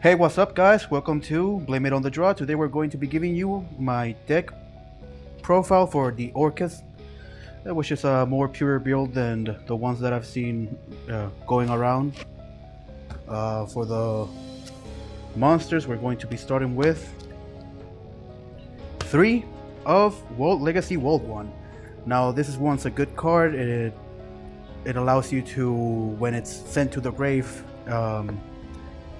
Hey, what's up guys? Welcome to Blame It on the Draw. Today we're going to be giving you my deck profile for the Orcust, which is a more pure build than the ones that I've seen going around. For the monsters, we're going to be starting with 3 of World Legacy World 1. Now this is once a good card. It allows you to, when it's sent to the grave,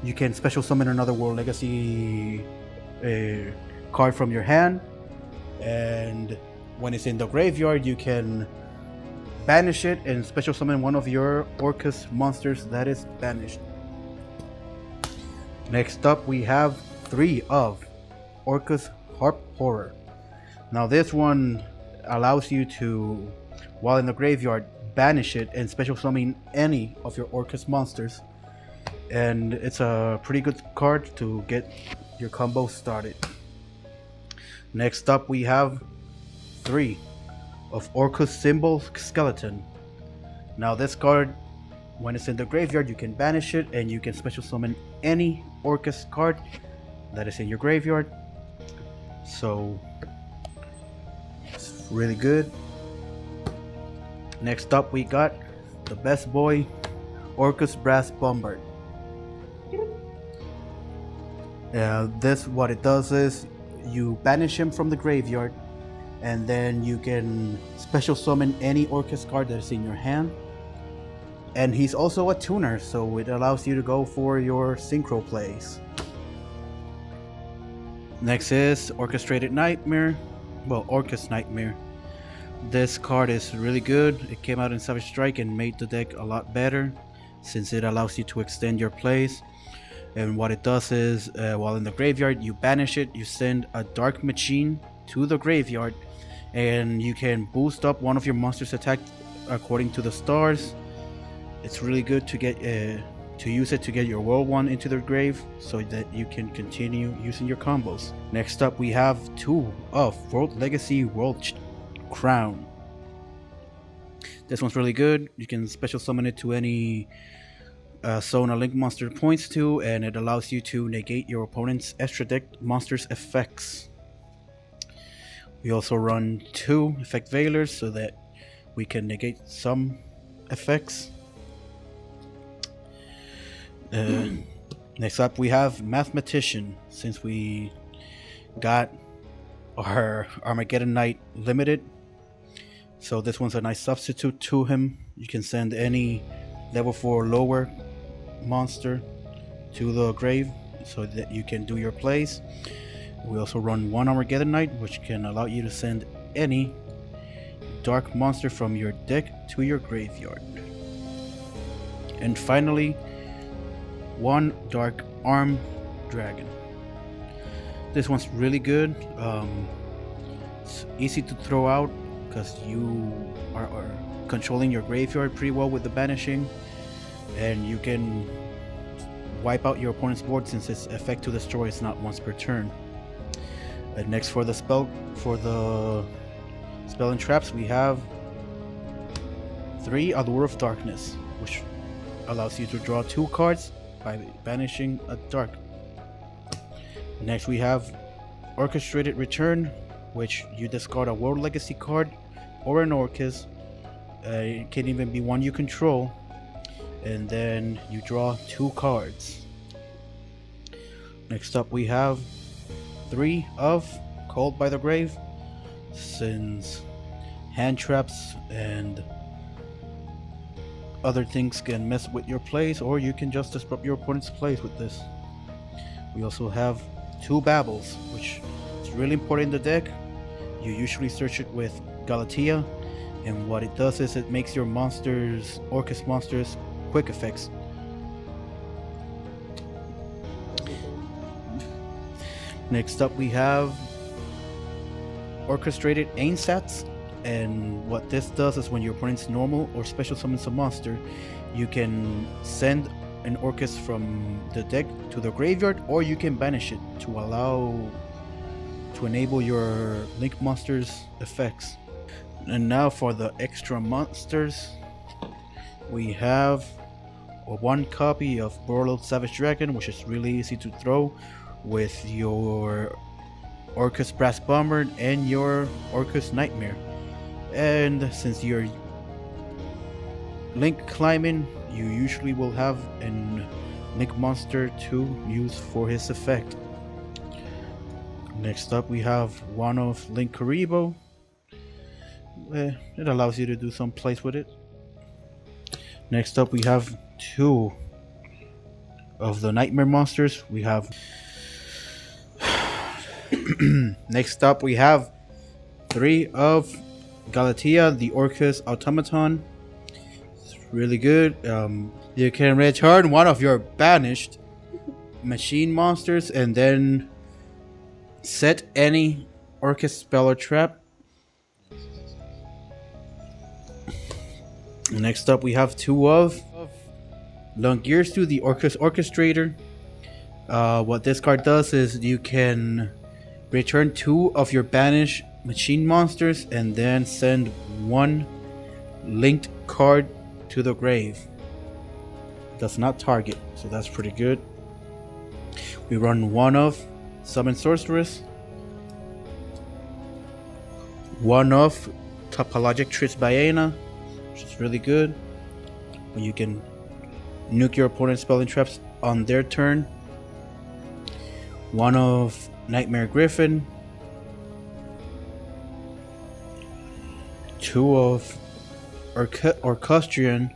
you can special summon another World Legacy card from your hand, and when it's in the graveyard you can banish it and special summon one of your Orcust monsters that is banished. Next up we have 3 of Orcust Harp Horror. Now this one allows you to, while in the graveyard, banish it and special summon any of your Orcust monsters, and it's a pretty good card to get your combo started. Next up we have 3 of Orcust Symbol Skeleton. Now this card, when it's in the graveyard, you can banish it and you can special summon any Orcust card that is in your graveyard, so it's really good. Next up we got the best boy, Orcust Brass Bombard. This, what it does is you banish him from the graveyard, and then you can special summon any Orcust card that is in your hand. And he's also a tuner, so it allows you to go for your synchro plays. Next is Orchestrated Nightmare. Well, Orcust Nightmare. This card is really good. It came out in Savage Strike and made the deck a lot better, since it allows you to extend your plays. And what it does is, while in the graveyard, you banish it, you send a Dark Machine to the graveyard, and you can boost up one of your monsters' attack according to the stars. It's really good to get to use it to get your World 1 into the grave, so that you can continue using your combos. Next up we have 2 of World Legacy World Crown. This one's really good. You can special summon it to any zone a link monster points to, and it allows you to negate your opponent's extra deck monsters effects. We also run 2 effect veilers so that we can negate some effects. Next up we have Mathematician. Since we got our Armageddon Knight limited, so this one's a nice substitute to him. You can send any level 4 lower monster to the grave so that you can do your plays. We also run 1 Armageddon Knight, which can allow you to send any dark monster from your deck to your graveyard. And finally, 1 Dark Arm Dragon. This one's really good. It's easy to throw out because you are controlling your graveyard pretty well with the banishing, and you can wipe out your opponent's board since its effect to destroy is not once per turn. And next, for the spell and traps, we have 3 Allure of Darkness, which allows you to draw 2 cards by banishing a dark. Next we have Orchestrated Return, which you discard a World Legacy card or an Orcust. It can even be one you control, and then you draw 2 cards. Next up we have 3 of Called by the Grave. Since hand traps and other things can mess with your plays, or you can just disrupt your opponent's plays with this. We also have 2 Babbles, which is really important in the deck. You usually search it with Galatea, and what it does is it makes your monsters, Orcust monsters, quick effects. Next up we have Orchestrated Ainsats, and what this does is when your opponent's normal or special summons a monster, you can send an Orcust from the deck to the graveyard, or you can banish it to enable your link monsters effects. And now for the extra monsters, we have one copy of Droll Savage Dragon, which is really easy to throw with your Orcust Brass Bomber and your Orcust Nightmare. And since you're Link climbing, you usually will have an Link monster to use for his effect. Next up we have one of Link Karibo. It allows you to do some plays with it. Next up we have two of the Nightmare monsters. We have next up we have three of Galatea, the Orcust Automaton. It's really good. You can return one of your banished machine monsters and then set any Orcust spell or trap. Next up we have two of Lungirstu, the Orcust Orchestrator. What this card does is you can return two of your banished machine monsters and then send one linked card to the grave. Does not target, so that's pretty good. We run one of Summon Sorceress, one of Topologic Trisbaena, which is really good. You can nuke your opponent's spelling traps on their turn. One of Nightmare Griffin, two of Orcustrian.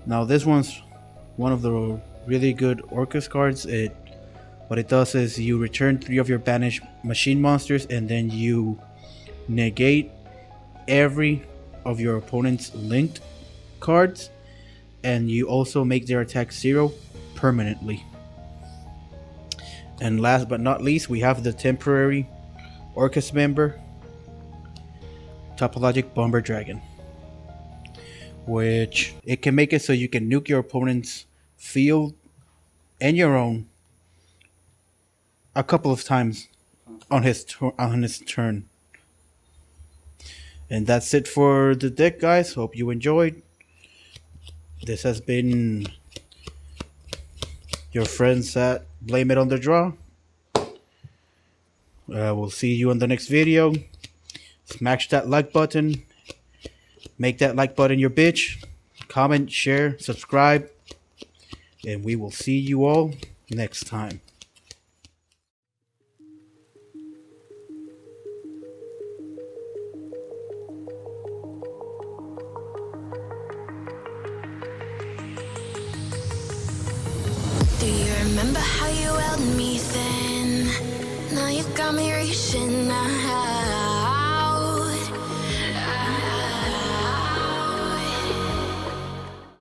Now this one's one of the really good Orcust cards. What it does is you return three of your banished machine monsters and then you negate every of your opponent's linked cards, and you also make their attack 0 permanently. And last but not least, we have the temporary Orcust member, Topologic Bomber Dragon, which it can make it so you can nuke your opponent's field and your own a couple of times on his turn. And that's it for the deck, guys. Hope you enjoyed. This has been your friends at Blame It on the Draw. We'll see you on the next video. Smash that like button. Make that like button your bitch. Comment, share, subscribe. And we will see you all next time. Do you remember how you held me then? Now you got me reaching out.